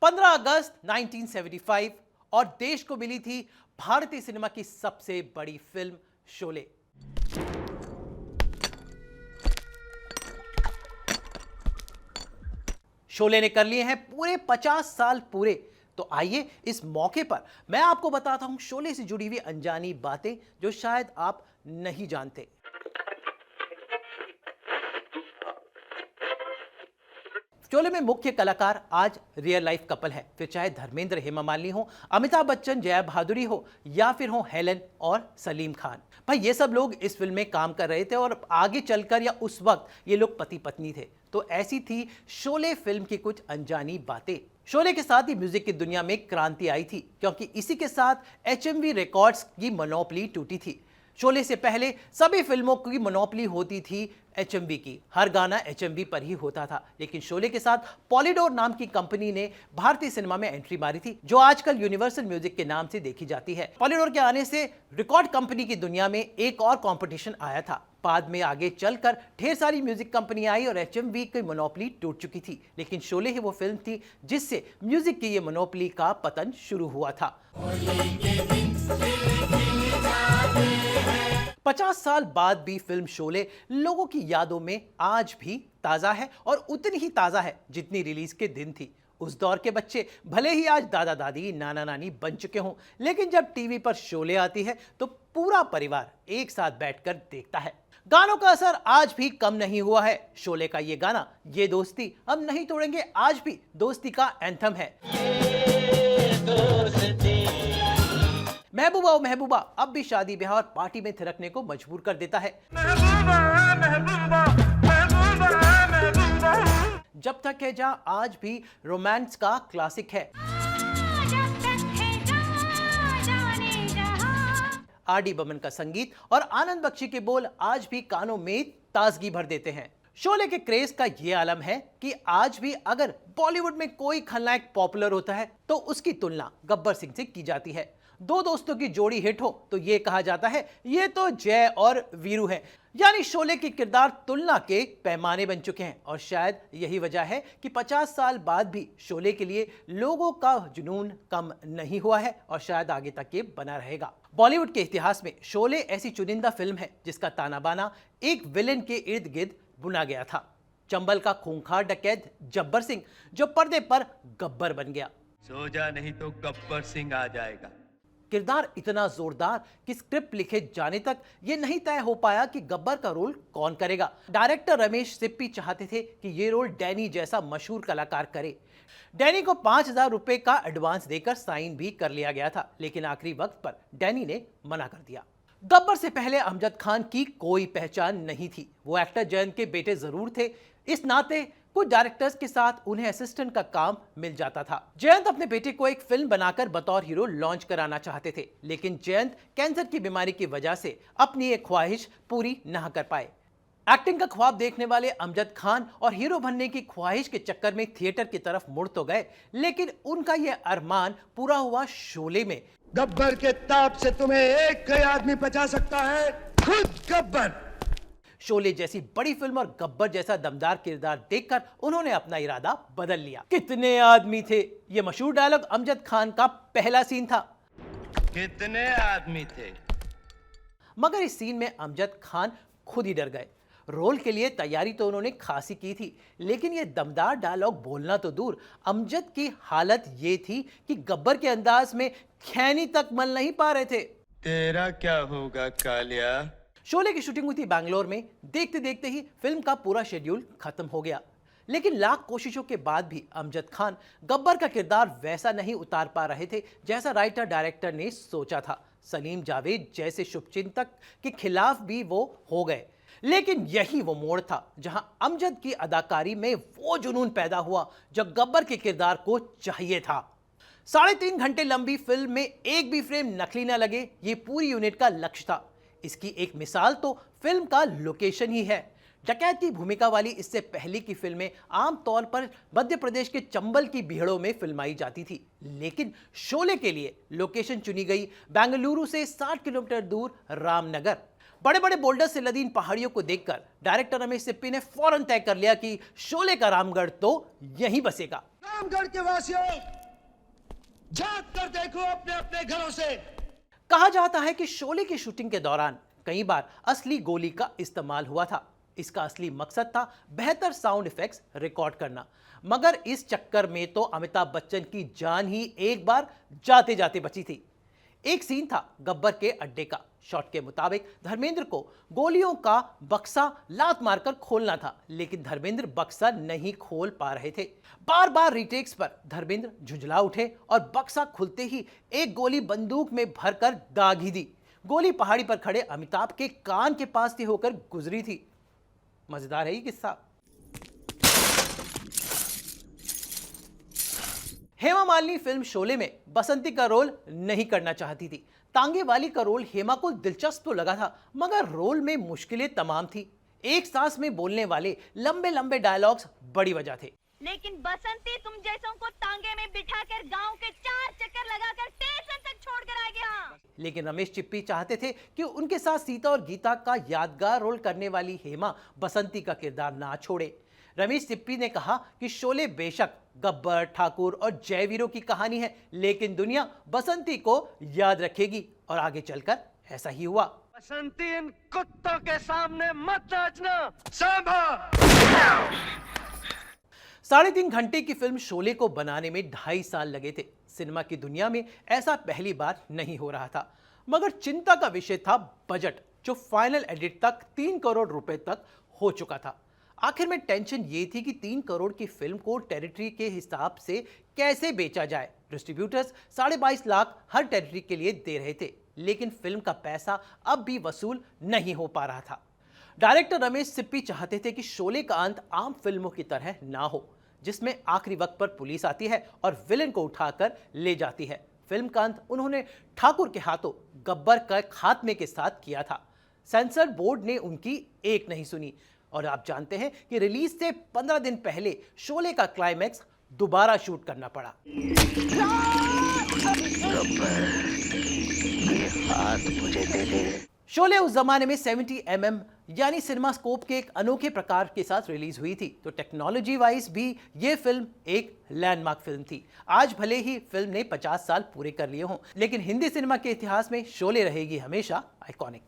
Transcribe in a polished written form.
15 अगस्त 1975 और देश को मिली थी भारतीय सिनेमा की सबसे बड़ी फिल्म शोले। शोले ने कर लिए हैं पूरे 50 साल पूरे। तो आइए इस मौके पर मैं आपको बताता हूं शोले से जुड़ी हुई अनजानी बातें जो शायद आप नहीं जानते। शोले में मुख्य कलाकार आज रियल लाइफ कपल है, फिर चाहे धर्मेंद्र हेमा मालिनी हो, अमिताभ बच्चन जया बहादुरी हो या फिर हो हेलन और सलीम खान। भाई ये सब लोग इस फिल्म में काम कर रहे थे और आगे चलकर या उस वक्त ये लोग पति पत्नी थे। तो ऐसी थी शोले फिल्म की कुछ अनजानी बातें। शोले के साथ ही म्यूजिक की दुनिया में क्रांति आई थी क्योंकि इसी के साथ एचएमवी रिकॉर्ड्स की मोनोपोली टूटी थी। शोले से पहले सभी फिल्मों की मोनोपोली होती थी एचएमवी की, हर गाना एचएमवी पर ही होता था। लेकिन शोले के साथ पॉलीडोर नाम की कंपनी ने भारतीय सिनेमा में एंट्री मारी थी, जो आजकल यूनिवर्सल म्यूजिक के नाम से देखी जाती है। पॉलीडोर के आने से रिकॉर्ड कंपनी की दुनिया में एक और कंपटीशन आया था। बाद में आगे चलकर ढेर सारी म्यूजिक कंपनी आई और एचएमवी की मोनोपोली टूट चुकी थी। लेकिन शोले ही वो फिल्म थी जिससे म्यूजिक की ये मोनोपोली का पतन शुरू हुआ था। 50 साल बाद भी फिल्म शोले लोगों की यादों में आज भी ताजा है और उतनी ही ताजा है जितनी रिलीज के दिन थी। उस दौर के बच्चे भले ही आज दादा दादी नाना नानी बन चुके हों, लेकिन जब टीवी पर शोले आती है तो पूरा परिवार एक साथ बैठकर देखता है। गानों का असर आज भी कम नहीं हुआ है। शोले का ये गाना ये दोस्ती हम नहीं तोड़ेंगे आज भी दोस्ती का एंथम है। महबूबा ओ महबूबा अब भी शादी ब्याह और पार्टी में थिरकने को मजबूर कर देता है। महबूबा, महबूबा, महबूबा, महबूबा। जब तक है जहां आज भी रोमांस का क्लासिक है। आर.डी. बर्मन का संगीत और आनंद बख्शी के बोल आज भी कानों में ताजगी भर देते हैं। शोले के क्रेज का यह आलम है कि आज भी अगर बॉलीवुड में कोई खलनायक पॉपुलर होता है तो उसकी तुलना गब्बर सिंह से की जाती है। दो दोस्तों की जोड़ी हिट हो तो यह कहा जाता है ये तो जय और वीरू हैं। यानी शोले के किरदार तुलना के पैमाने बन चुके हैं और शायद यही वजह है कि 50 साल बाद भी शोले के लिए लोगों का जुनून कम नहीं हुआ है और शायद आगे तक ये बना रहेगा। बॉलीवुड के इतिहास में शोले ऐसी चुनिंदा फिल्म है जिसका ताना बाना एक विलेन के इर्द गिर्द बुना गया था। चंबल का खूंखार डकैत जब्बर सिंह जो पर्दे पर गब्बर बन गया। सो जा नहीं तो गब्बर सिंह आ जाएगा। किरदार इतना जोरदार कि स्क्रिप्ट लिखे जाने तक यह नहीं तय हो पाया कि गब्बर का रोल कौन करेगा। डायरेक्टर रमेश सिप्पी चाहते थे कि यह रोल डैनी जैसा मशहूर कलाकार करे। डैनी को 5,000 रुपए का एडवांस देकर साइन भी कर लिया गया था, लेकिन आखिरी वक्त पर डैनी ने मना कर दिया। गब्बर से पहले अमजद खान की कोई पहचान नहीं थी। वो एक्टर जयंत के बेटे जरूर थे, इस नाते कुछ डायरेक्टर्स के साथ उन्हें असिस्टेंट का काम मिल जाता था। जयंत अपने बेटे को एक फिल्म बनाकर बतौर हीरो लॉन्च कराना चाहते थे, लेकिन जयंत कैंसर की बीमारी की वजह से अपनी एक ख्वाहिश पूरी न कर पाए। एक्टिंग का ख्वाब देखने वाले अमजद खान और हीरो बनने की ख्वाहिश के चक्कर में थिएटर की तरफ मुड़ तो गए, लेकिन उनका यह अरमान पूरा हुआ शोले में। गब्बर के ताप से तुम्हें एक ही आदमी बचा सकता है, खुद गब्बर। शोले जैसी बड़ी फिल्म और गब्बर जैसा दमदार किरदार देखकर उन्होंने अपना इरादा बदल लिया। कितने आदमी थे, यह मशहूर डायलॉग अमजद खान का पहला सीन था। कितने आदमी थे? मगर इस सीन में अमजद खान खुद ही डर गए। रोल के लिए तैयारी तो उन्होंने खासी की थी, लेकिन यह दमदार डायलॉग बोलना तो दूर, अमजद की हालत ये थी कि गब्बर के अंदाज में खैनी तक मल नहीं पा रहे थे। तेरा क्या होगा कालिया? शोले की शूटिंग हुई थी बैंगलोर में। देखते देखते ही फिल्म का पूरा शेड्यूल खत्म हो गया, लेकिन लाख कोशिशों के बाद भी अमजद खान गब्बर का किरदार वैसा नहीं उतार पा रहे थे जैसा राइटर डायरेक्टर ने सोचा था। सलीम जावेद जैसे शुभचिंतक के खिलाफ भी वो हो गए, लेकिन यही वो मोड़ था जहां अमजद की अदाकारी में वो जुनून पैदा हुआ जो गब्बर के किरदार को चाहिए था। 3.5 घंटे लंबी फिल्म में एक भी फ्रेम नकली न लगे, ये पूरी यूनिट का लक्ष्य था। इसकी एक मिसाल तो फिल्म का लोकेशन ही है। डकैत की भूमिका वाली इससे पहले की फिल्में आमतौर पर मध्य प्रदेश के चंबल की भीड़ों में फिल्माई जाती थी, लेकिन शोले के लिए लोकेशन चुनी गई बेंगलुरु से 60 किलोमीटर दूर रामनगर। बड़े बड़े बोल्डर से लदी इन पहाड़ियों को देखकर डायरेक्टर रमेश सिप्पी ने फौरन तय कर लिया कि शोले का रामगढ़ तो यहीं बसेगा। रामगढ़ के वासियों, जाग कर देखो अपने अपने घरों से। कहा जाता है कि शोले की शूटिंग के दौरान कई बार असली गोली का इस्तेमाल हुआ था। इसका असली मकसद था बेहतर साउंड इफेक्ट्स रिकॉर्ड करना, मगर इस चक्कर में तो अमिताभ बच्चन की जान ही एक बार जाते जाते बची थी। एक सीन था गब्बर के अड्डे का। शॉट के मुताबिक धर्मेंद्र को गोलियों का बक्सा लात मारकर खोलना था, लेकिन धर्मेंद्र बक्सा नहीं खोल पा रहे थे। बार बार रीटेक्स पर धर्मेंद्र झुंझला उठे और बक्सा खुलते ही एक गोली बंदूक में भरकर दाग ही दी। गोली पहाड़ी पर खड़े अमिताभ के कान के पास से होकर गुजरी थी। मजेदार है ये किस्सा। हेमा मालिनी फिल्म शोले में बसंती का रोल नहीं करना चाहती थी। तांगे वाली का रोल हेमा को दिलचस्प तो लगा था, मगर रोल में मुश्किलें तमाम थी। एक सांस में बोलने वाले लंबे लंबे डायलॉग्स बड़ी वजह थे। लेकिन बसंती तुम जैसों को तांगे में बिठाकर गांव के 4 चक्कर लगाकर स्टेशन तक छोड़कर आ गया। लेकिन रमेश चिप्पी चाहते थे कि उनके साथ सीता और गीता का यादगार रोल करने वाली हेमा बसंती का किरदार ना छोड़े। रमेश चिप्पी ने कहा कि शोले बेशक गब्बर, ठाकुर और जयवीरों की कहानी है, लेकिन दुनिया बसंती को याद रखेगी। और आगे चलकर ऐसा ही हुआ। बसंती, इन कुत्तों के सामने मत नाचना। सांभा। 3.5 घंटे की फिल्म शोले को बनाने में 2.5 साल लगे थे। सिनेमा की दुनिया में ऐसा पहली बार नहीं हो रहा था, मगर चिंता का विषय था बजट, जो फाइनल एडिट तक 3 करोड़ रुपए तक हो चुका था। आखिर में टेंशन ये थी कि 3 करोड़ की फिल्म को टेरिटरी के हिसाब से कैसे बेचा जाए। डिस्ट्रीब्यूटर्स 22.5 लाख हर टेरिटरी के लिए दे रहे थे, लेकिन फिल्म का पैसा अब भी वसूल नहीं हो पा रहा था। डायरेक्टर रमेश सिप्पी चाहते थे कि शोले का अंत आम फिल्मों की तरह ना हो, जिसमें आखिरी वक्त पर पुलिस आती है और विलेन को उठाकर ले जाती है। फिल्म का अंत उन्होंने ठाकुर के हाथों गब्बर के खात्मे के साथ किया था। सेंसर बोर्ड ने उनकी एक नहीं सुनी, और आप जानते हैं कि रिलीज से 15 दिन पहले शोले का क्लाइमैक्स दोबारा शूट करना पड़ा। शोले उस जमाने में 70 mm यानी सिनेमा स्कोप के एक अनोखे प्रकार के साथ रिलीज हुई थी, तो टेक्नोलॉजी वाइज भी ये फिल्म एक लैंडमार्क फिल्म थी। आज भले ही फिल्म ने 50 साल पूरे कर लिए हों, लेकिन हिंदी सिनेमा के इतिहास में शोले रहेगी हमेशा आइकॉनिक।